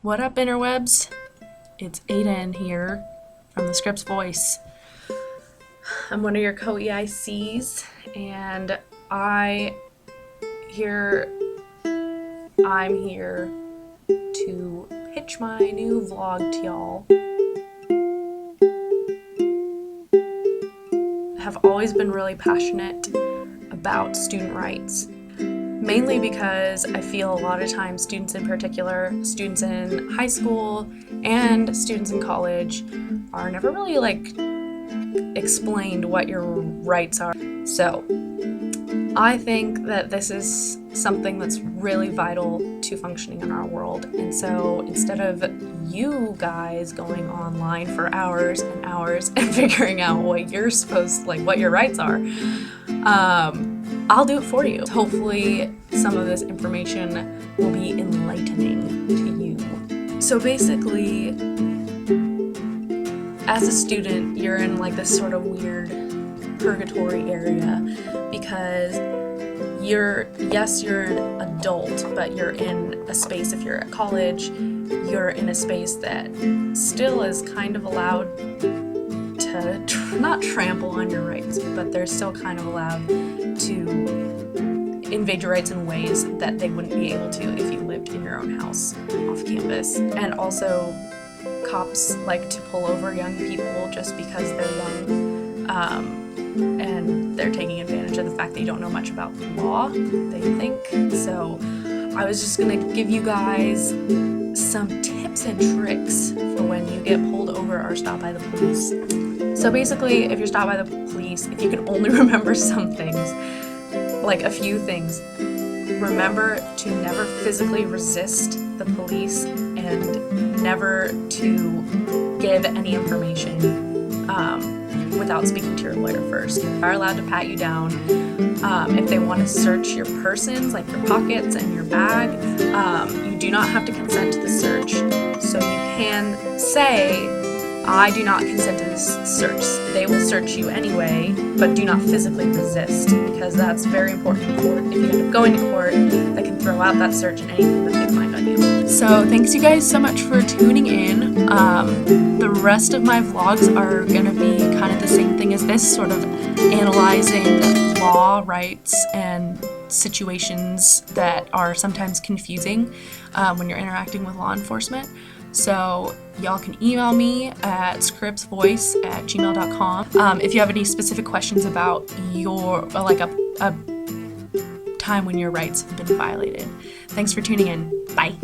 What up, interwebs? It's Aiden here from the Scripps Voice. I'm one of your co-EICs, and I'm here to pitch my new vlog to y'all. I have always been really passionate about student rights, mainly because I feel a lot of times students in particular, students in high school and students in college, are never really explained what your rights are. So I think that this is something that's really vital to functioning in our world. And so instead of you guys going online for hours and hours and figuring out what you're what your rights are, I'll do it for you. Hopefully some of this information will be enlightening to you. So basically, as a student, you're in this sort of weird purgatory area because you're an adult, but you're in a space, if you're at college, you're in a space that still is kind of allowed to not trample on your rights, but they're still kind of allowed to invade your rights in ways that they wouldn't be able to if you lived in your own house off campus. And also, cops like to pull over young people just because they're young, and they're taking advantage of the fact that you don't know much about the law, they think. So I was just gonna give you guys some tips and tricks for when you get pulled over or stopped by the police. So basically, if you're stopped by the police, if you can only remember some things, a few things, remember to never physically resist the police and never to give any information without speaking to your lawyer first. They are allowed to pat you down. If they want to search your persons, like your pockets and your bag, you do not have to consent to the search. So you can say, I do not consent to this search. They will search you anyway, but do not physically resist, because that's very important in court. If you end up going to court, they can throw out that search and anything that they find on you. So thanks you guys so much for tuning in. The rest of my vlogs are gonna be kind of the same thing as this, sort of analyzing law, rights, and situations that are sometimes confusing when you're interacting with law enforcement. So y'all can email me at scripsvoice@gmail.com if you have any specific questions about your a time when your rights have been violated. Thanks for tuning in. Bye.